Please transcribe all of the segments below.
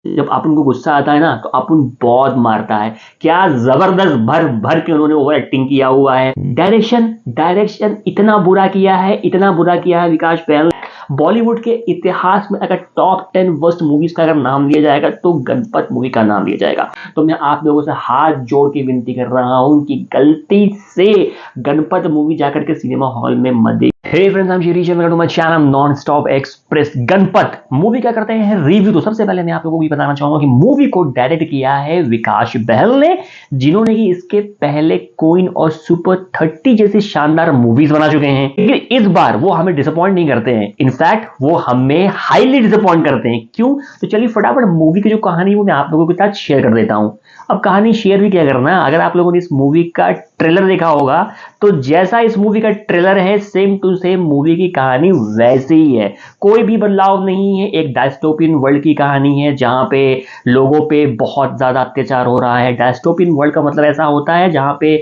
जब अपन को गुस्सा आता है ना तो अपन बहुत मारता है। क्या जबरदस्त भर भर के उन्होंने ओवर एक्टिंग किया हुआ है। डायरेक्शन डायरेक्शन इतना बुरा किया है, इतना बुरा किया है विकास बहल। बॉलीवुड के इतिहास में अगर टॉप 10 वर्स्ट मूवीज का अगर नाम लिया जाएगा तो गणपत मूवी का नाम लिया जाएगा। तो मैं आप लोगों से हाथ जोड़ के विनती कर रहा हूं कि गलती से गणपत मूवी जाकर के सिनेमा हॉल में मत देखिए। Hey friends, I am Shirish, welcome to my channel non stop express. Ganapath movie का करते हैं रिव्यू। तो सबसे पहले मैं आप लोगों को ये बताना चाहूंगा कि मूवी को डायरेक्ट किया है विकास बहल ने, जिन्होंने कि इसके पहले क्वीन और सुपर 30 जैसी शानदार मूवीज बना चुके हैं। लेकिन इस बार वो हमें डिसअपॉइंट नहीं करते हैं, इनफैक्ट वो हमें हाईली डिसअपॉइंट करते हैं। क्यों? तो चलिए फटाफट मूवी की जो कहानी है वो मैं आप लोगों के साथ शेयर कर देता हूं। अब कहानी शेयर भी क्या करना, अगर आप लोगों ने इस मूवी का ट्रेलर देखा होगा तो जैसा इस मूवी का ट्रेलर है सेम टू सेम मूवी की कहानी वैसी ही है। कोई भी बदलाव नहीं है। एक डायस्टोपियन वर्ल्ड की कहानी है जहां पे लोगों पे बहुत ज्यादा अत्याचार हो रहा है। डायस्टोपियन वर्ल्ड का मतलब ऐसा होता है जहां पे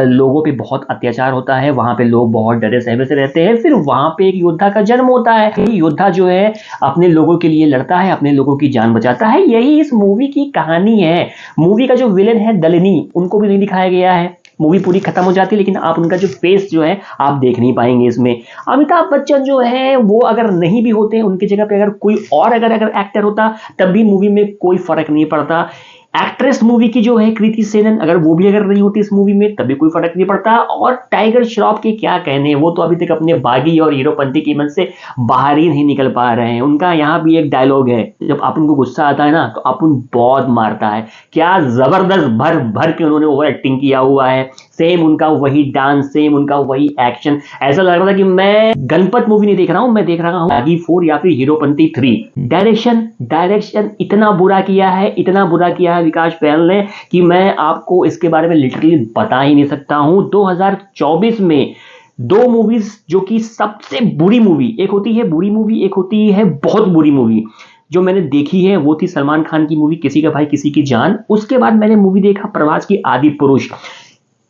लोगों पे बहुत अत्याचार होता है, वहां पे लोग बहुत डरे सहमे से रहते हैं। फिर वहां पे एक योद्धा का जन्म होता है। योद्धा जो है अपने लोगों के लिए लड़ता है, अपने लोगों की जान बचाता है। यही इस मूवी की कहानी है। मूवी का जो विलेन है दलिनी, उनको भी नहीं दिखाया गया है। मूवी पूरी खत्म हो जाती है लेकिन आप उनका जो फेस जो है आप देख नहीं पाएंगे इसमें। अमिताभ बच्चन जो है वो अगर नहीं भी होते, उनकी जगह पे अगर कोई और अगर एक्टर होता तब भी मूवी में कोई फर्क नहीं पड़ता। एक्ट्रेस मूवी की जो है कृति सेनन, अगर वो भी अगर नहीं होती इस मूवी में तब भी कोई फर्क नहीं पड़ता। और टाइगर श्रॉफ के क्या कहने, वो तो अभी तक अपने बागी और हीरोपंती की मन से बाहर ही नहीं निकल पा रहे हैं। उनका यहाँ भी एक डायलॉग है, जब अपन को गुस्सा आता है ना तो अपन बहुत मारता है। क्या जबरदस्त भर भर के उन्होंने ओवर एक्टिंग किया हुआ है। सेम उनका वही डांस, सेम उनका वही एक्शन। ऐसा लग रहा था कि मैं गणपत मूवी नहीं देख रहा हूं, मैं देख रहा हूं बागी 4 या फिर हीरोपंती 3। डायरेक्शन इतना बुरा किया है, इतना बुरा किया है विकास बहल ने कि मैं आपको इसके बारे में लिटरली बता ही नहीं सकता हूं। 2024 में दो मूवीज जो कि सबसे बुरी मूवी, एक होती है बुरी मूवी, एक होती है बहुत बुरी मूवी, जो मैंने देखी है वो थी सलमान खान की मूवी किसी का भाई किसी की जान। उसके बाद मैंने मूवी देखा प्रभास की आदि पुरुष।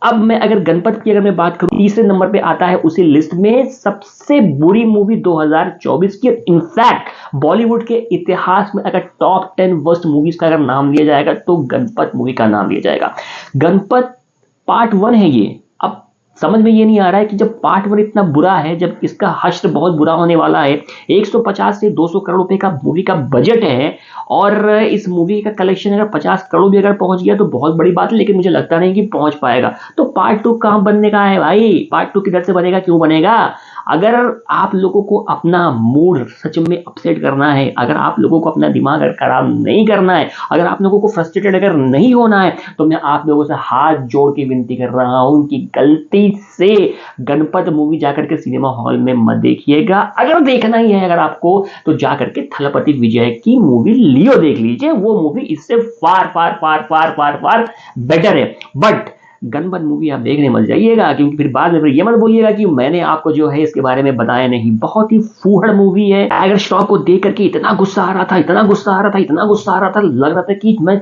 अब मैं अगर गणपत की अगर मैं बात करूं, तीसरे नंबर पे आता है उसी लिस्ट में सबसे बुरी मूवी 2024 की। इनफैक्ट बॉलीवुड के इतिहास में अगर टॉप 10 वर्स्ट मूवीज का अगर नाम लिया जाएगा तो गणपत मूवी का नाम लिया जाएगा। गणपत पार्ट 1 है ये। अब समझ में ये नहीं आ रहा है कि जब पार्ट 1 इतना बुरा है, जब इसका हश्र बहुत बुरा होने वाला है, 150 से 200 करोड़ रुपए का मूवी का बजट है और इस मूवी का कलेक्शन अगर 50 करोड़ भी अगर पहुंच गया तो बहुत बड़ी बात है, लेकिन मुझे लगता नहीं कि पहुंच पाएगा। तो पार्ट 2 कहां बनने का है भाई? पार्ट 2 किधर से बनेगा, क्यों बनेगा? अगर आप लोगों को अपना मूड सच में अपसेट करना है, अगर आप लोगों को अपना दिमाग अगर खराब नहीं करना है, अगर आप लोगों को फ्रस्ट्रेटेड अगर नहीं होना है, तो मैं आप लोगों से हाथ जोड़ के विनती कर रहा हूं कि गलती से गणपत मूवी जाकर के सिनेमा हॉल में मत देखिएगा। अगर देखना ही है अगर आपको तो जाकर के थलपति विजय की मूवी लियो देख लीजिए। वो मूवी इससे फार फार फार फार फार फार बेटर है। बट गणपत मूवी आप देखने मत जाइएगा, क्योंकि फिर बाद में फिर ये मत बोलिएगा कि मैंने आपको जो है इसके बारे में बताया नहीं। बहुत ही फूहड़ मूवी है। टाइगर श्रॉफ को देख करके इतना गुस्सा आ रहा था, इतना गुस्सा आ रहा था, इतना गुस्सा आ रहा था, लग रहा था कि मैं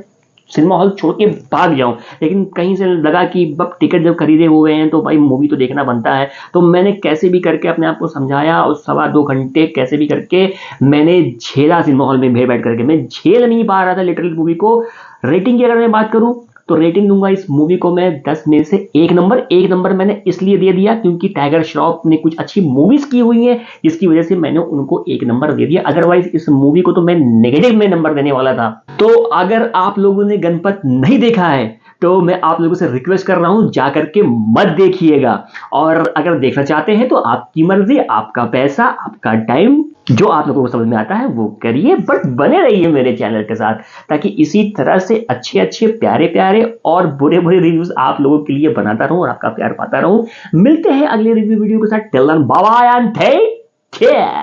सिनेमा हॉल छोड़ के भाग जाऊं। लेकिन कहीं से लगा कि अब टिकट जब खरीदे हुए हैं तो भाई मूवी तो देखना बनता है। तो मैंने कैसे भी करके अपने आप को समझाया और 2.25 घंटे कैसे भी करके मैंने झेला। सिनेमा हॉल में बैठ करके मैं झेल नहीं पा रहा था लिटरली मूवी को। रेटिंग की अगर मैं बात करूं तो रेटिंग दूंगा इस मूवी को मैं 10 में से 1 नंबर। 1 नंबर मैंने इसलिए दे दिया क्योंकि टाइगर श्रॉफ ने कुछ अच्छी मूवीज की हुई हैं, जिसकी वजह से मैंने उनको 1 नंबर दे दिया। अदरवाइज इस मूवी को तो मैं नेगेटिव में नंबर देने वाला था। तो अगर आप लोगों ने गणपत नहीं देखा है तो मैं आप लोगों से रिक्वेस्ट कर रहा हूं जाकर के मत देखिएगा। और अगर देखना चाहते हैं तो आपकी मर्जी, आपका पैसा, आपका टाइम, जो आप लोगों को समझ में आता है वो करिए। बट बने रहिए मेरे चैनल के साथ ताकि इसी तरह से अच्छे अच्छे प्यारे प्यारे और बुरे बुरे रिव्यूज आप लोगों के लिए बनाता रहूं और आपका प्यार पाता रहूं। मिलते हैं अगले रिव्यू वीडियो के साथ। Till then bye bye and take care.